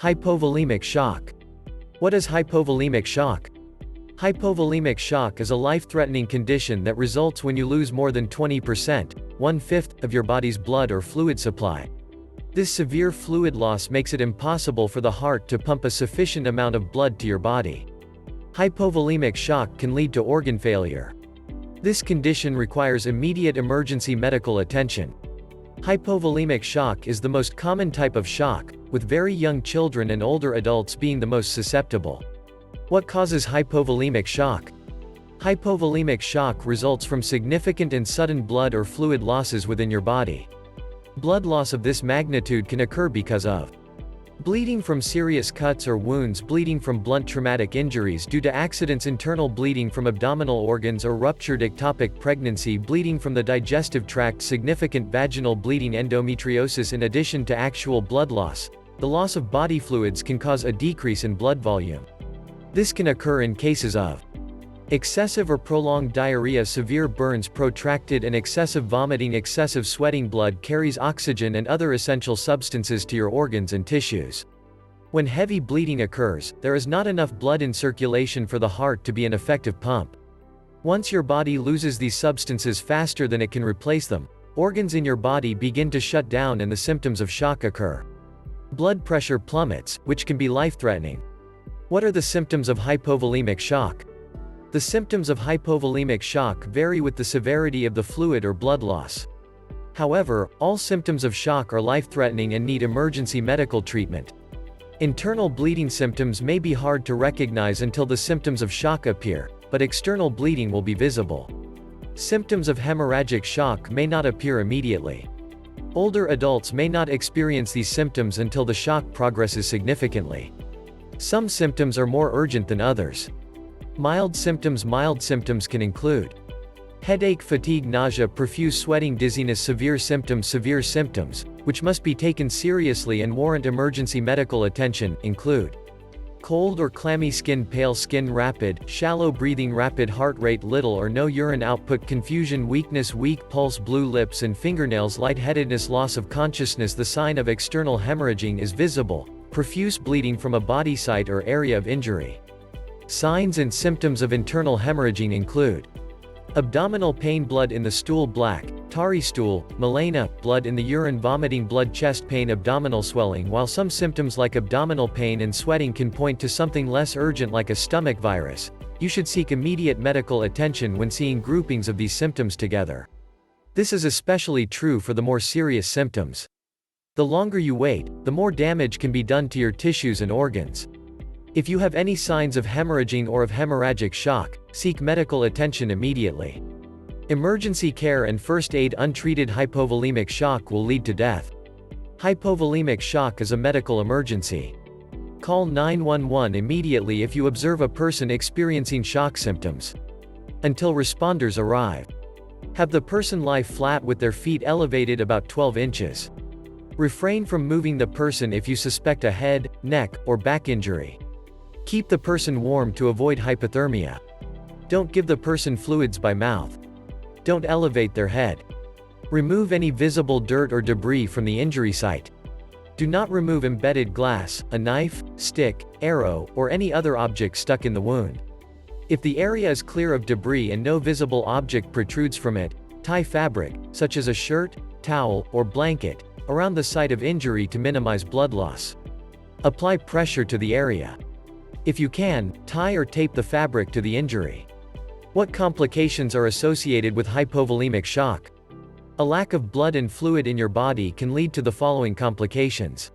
Hypovolemic shock. What is hypovolemic shock? Hypovolemic shock is a life-threatening condition that results when you lose more than 20%, 1/5, of your body's blood or fluid supply. This severe fluid loss makes it impossible for the heart to pump a sufficient amount of blood to your body. Hypovolemic shock can lead to organ failure. This condition requires immediate emergency medical attention. Hypovolemic shock is the most common type of shock, with very young children and older adults being the most susceptible. What causes hypovolemic shock? Hypovolemic shock results from significant and sudden blood or fluid losses within your body. Blood loss of this magnitude can occur because of bleeding from serious cuts or wounds, bleeding from blunt traumatic injuries due to accidents, internal bleeding from abdominal organs or ruptured ectopic pregnancy, bleeding from the digestive tract, significant vaginal bleeding, endometriosis. In addition to actual blood loss, the loss of body fluids can cause a decrease in blood volume. This can occur in cases of excessive or prolonged diarrhea, severe burns, protracted and excessive vomiting, excessive sweating. Blood carries oxygen and other essential substances to your organs and tissues. When heavy bleeding occurs, there is not enough blood in circulation for the heart to be an effective pump. Once your body loses these substances faster than it can replace them, organs in your body begin to shut down and the symptoms of shock occur. Blood pressure plummets, which can be life-threatening. What are the symptoms of hypovolemic shock? The symptoms of hypovolemic shock vary with the severity of the fluid or blood loss. However, all symptoms of shock are life-threatening and need emergency medical treatment. Internal bleeding symptoms may be hard to recognize until the symptoms of shock appear, but external bleeding will be visible. Symptoms of hemorrhagic shock may not appear immediately. Older adults may not experience these symptoms until the shock progresses significantly. Some symptoms are more urgent than others. Mild symptoms can include headache, fatigue, nausea, profuse sweating, dizziness. Severe symptoms, which must be taken seriously and warrant emergency medical attention, include cold or clammy skin, pale skin, rapid, shallow breathing, rapid heart rate, little or no urine output, confusion, weakness, weak pulse, blue lips and fingernails, lightheadedness, loss of consciousness. The sign of external hemorrhaging is visible, profuse bleeding from a body site or area of injury. Signs and symptoms of internal hemorrhaging include abdominal pain, blood in the stool, black, tarry stool, melena, blood in the urine, vomiting, blood, chest pain, abdominal swelling. While some symptoms like abdominal pain and sweating can point to something less urgent like a stomach virus, you should seek immediate medical attention when seeing groupings of these symptoms together. This is especially true for the more serious symptoms. The longer you wait, the more damage can be done to your tissues and organs. If you have any signs of hemorrhaging or of hemorrhagic shock, seek medical attention immediately. Emergency care and first aid. Untreated hypovolemic shock will lead to death. Hypovolemic shock is a medical emergency. Call 911 immediately if you observe a person experiencing shock symptoms. Until responders arrive, have the person lie flat with their feet elevated about 12 inches. Refrain from moving the person if you suspect a head, neck, or back injury. Keep the person warm to avoid hypothermia. Don't give the person fluids by mouth. Don't elevate their head. Remove any visible dirt or debris from the injury site. Do not remove embedded glass, a knife, stick, arrow, or any other object stuck in the wound. If the area is clear of debris and no visible object protrudes from it, tie fabric, such as a shirt, towel, or blanket, around the site of injury to minimize blood loss. Apply pressure to the area. If you can, tie or tape the fabric to the injury. What complications are associated with hypovolemic shock? A lack of blood and fluid in your body can lead to the following complications: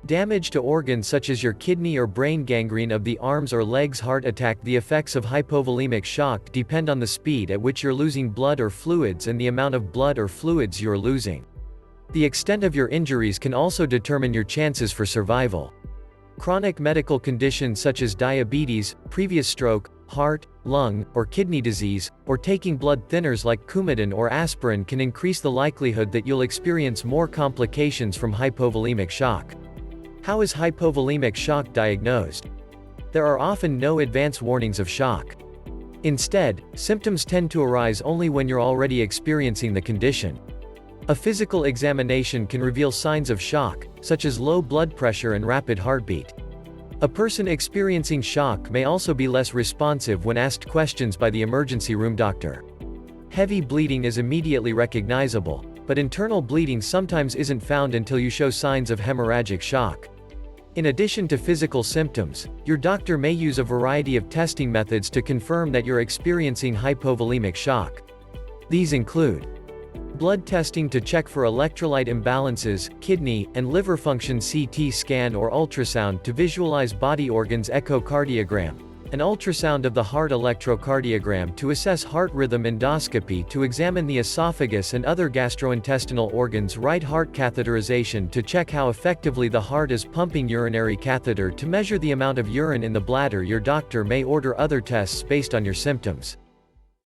damage to organs such as your kidney or brain, gangrene of the arms or legs, heart attack. The effects of hypovolemic shock depend on the speed at which you're losing blood or fluids and the amount of blood or fluids you're losing. The extent of your injuries can also determine your chances for survival. Chronic medical conditions such as diabetes, previous stroke, heart, lung, or kidney disease, or taking blood thinners like Coumadin or aspirin can increase the likelihood that you'll experience more complications from hypovolemic shock. How is hypovolemic shock diagnosed? There are often no advance warnings of shock. Instead, symptoms tend to arise only when you're already experiencing the condition. A physical examination can reveal signs of shock, such as low blood pressure and rapid heartbeat. A person experiencing shock may also be less responsive when asked questions by the emergency room doctor. Heavy bleeding is immediately recognizable, but internal bleeding sometimes isn't found until you show signs of hemorrhagic shock. In addition to physical symptoms, your doctor may use a variety of testing methods to confirm that you're experiencing hypovolemic shock. These include blood testing to check for electrolyte imbalances, kidney and liver function, CT scan or ultrasound to visualize body organs, echocardiogram, an ultrasound of the heart, electrocardiogram to assess heart rhythm, endoscopy to examine the esophagus and other gastrointestinal organs, right heart catheterization to check how effectively the heart is pumping, urinary catheter to measure the amount of urine in the bladder. Your doctor may order other tests based on your symptoms.